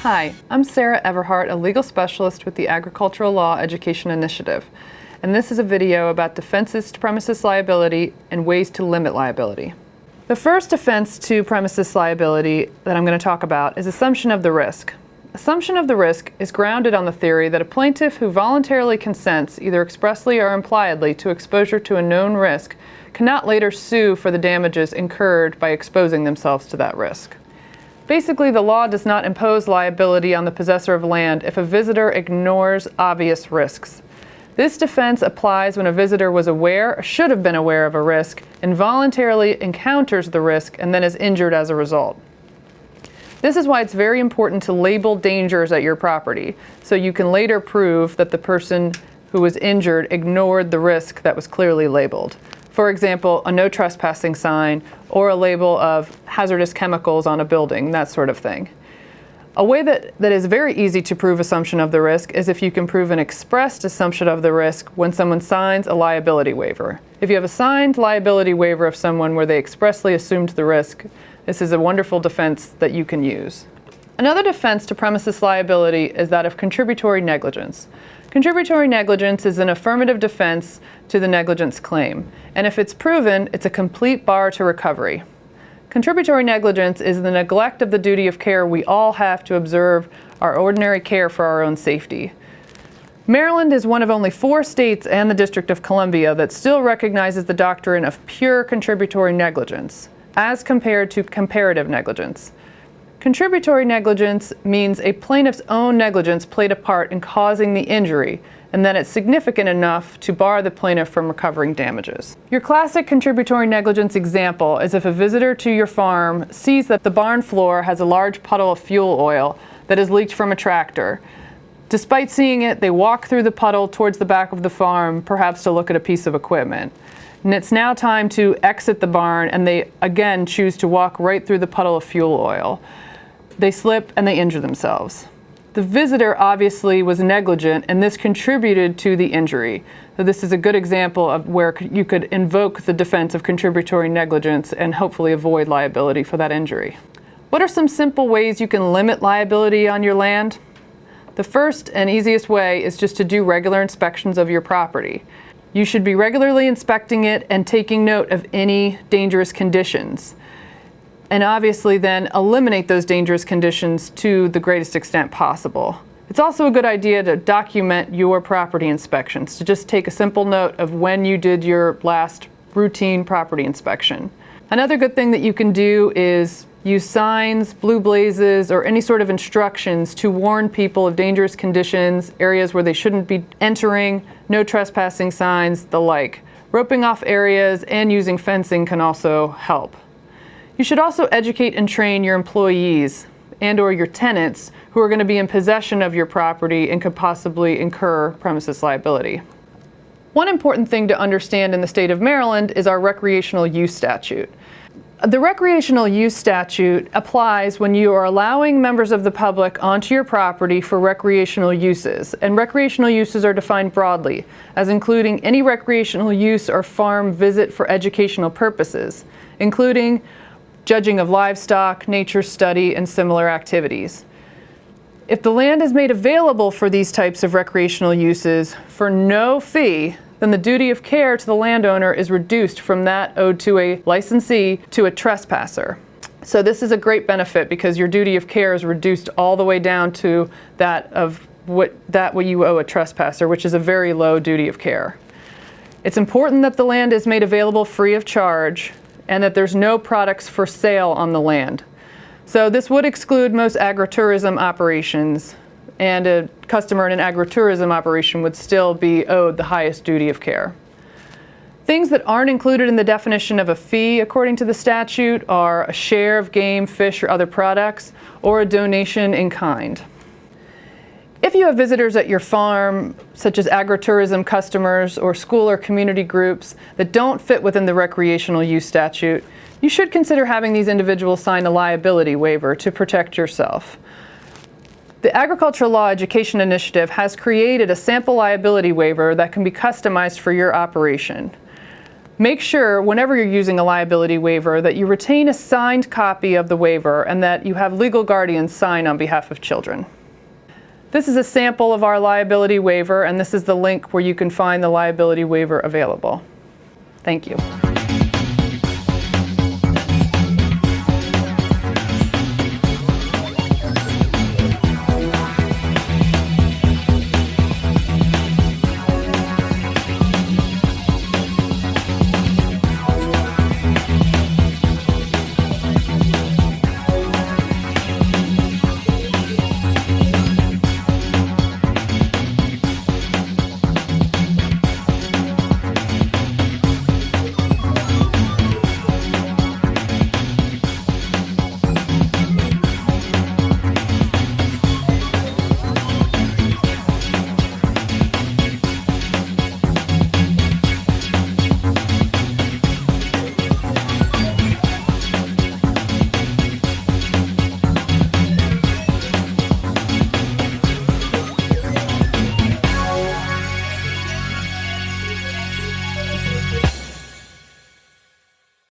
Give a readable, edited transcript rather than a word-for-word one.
Hi, I'm Sarah Everhart, a legal specialist with the Agricultural Law Education Initiative, and this is a video about defenses to premises liability and ways to limit liability. The first defense to premises liability that I'm going to talk about is assumption of the risk. Assumption of the risk is grounded on the theory that a plaintiff who voluntarily consents, either expressly or impliedly, to exposure to a known risk cannot later sue for the damages incurred by exposing themselves to that risk. Basically, the law does not impose liability on the possessor of land if a visitor ignores obvious risks. This defense applies when a visitor was aware or should have been aware of a risk and voluntarily encounters the risk and then is injured as a result. This is why it's very important to label dangers at your property, so you can later prove that the person who was injured ignored the risk that was clearly labeled. For example, a no trespassing sign or a label of hazardous chemicals on a building, that sort of thing. A way that is very easy to prove assumption of the risk is if you can prove an expressed assumption of the risk when someone signs a liability waiver. If you have a signed liability waiver of someone where they expressly assumed the risk, this is a wonderful defense that you can use. Another defense to premises liability is that of contributory negligence. Contributory negligence is an affirmative defense to the negligence claim, and if it's proven, it's a complete bar to recovery. Contributory negligence is the neglect of the duty of care we all have to observe our ordinary care for our own safety. Maryland is one of only 4 states and the District of Columbia that still recognizes the doctrine of pure contributory negligence, as compared to comparative negligence. Contributory negligence means a plaintiff's own negligence played a part in causing the injury, and that it's significant enough to bar the plaintiff from recovering damages. Your classic contributory negligence example is if a visitor to your farm sees that the barn floor has a large puddle of fuel oil that has leaked from a tractor. Despite seeing it, they walk through the puddle towards the back of the farm, perhaps to look at a piece of equipment. And it's now time to exit the barn, and they again choose to walk right through the puddle of fuel oil. They slip and they injure themselves. The visitor obviously was negligent, and this contributed to the injury. So this is a good example of where you could invoke the defense of contributory negligence and hopefully avoid liability for that injury. What are some simple ways you can limit liability on your land? The first and easiest way is just to do regular inspections of your property. You should be regularly inspecting it and taking note of any dangerous conditions, and obviously then eliminate those dangerous conditions to the greatest extent possible. It's also a good idea to document your property inspections, to just take a simple note of when you did your last routine property inspection. Another good thing that you can do is use signs, blue blazes, or any sort of instructions to warn people of dangerous conditions, areas where they shouldn't be entering, no trespassing signs, the like. Roping off areas and using fencing can also help. You should also educate and train your employees and/or your tenants who are going to be in possession of your property and could possibly incur premises liability. One important thing to understand in the state of Maryland is our recreational use statute. The recreational use statute applies when you are allowing members of the public onto your property for recreational uses, and recreational uses are defined broadly as including any recreational use or farm visit for educational purposes, including judging of livestock, nature study, and similar activities. If the land is made available for these types of recreational uses for no fee, then the duty of care to the landowner is reduced from that owed to a licensee to a trespasser. So this is a great benefit because your duty of care is reduced all the way down to that of what you owe a trespasser, which is a very low duty of care. It's important that the land is made available free of charge and that there's no products for sale on the land. So this would exclude most agritourism operations, and a customer in an agritourism operation would still be owed the highest duty of care. Things that aren't included in the definition of a fee according to the statute are a share of game, fish, or other products, or a donation in kind. If you have visitors at your farm, such as agritourism customers or school or community groups that don't fit within the recreational use statute, you should consider having these individuals sign a liability waiver to protect yourself. The Agricultural Law Education Initiative has created a sample liability waiver that can be customized for your operation. Make sure, whenever you're using a liability waiver, that you retain a signed copy of the waiver and that you have legal guardians sign on behalf of children. This is a sample of our liability waiver, and this is the link where you can find the liability waiver available. Thank you.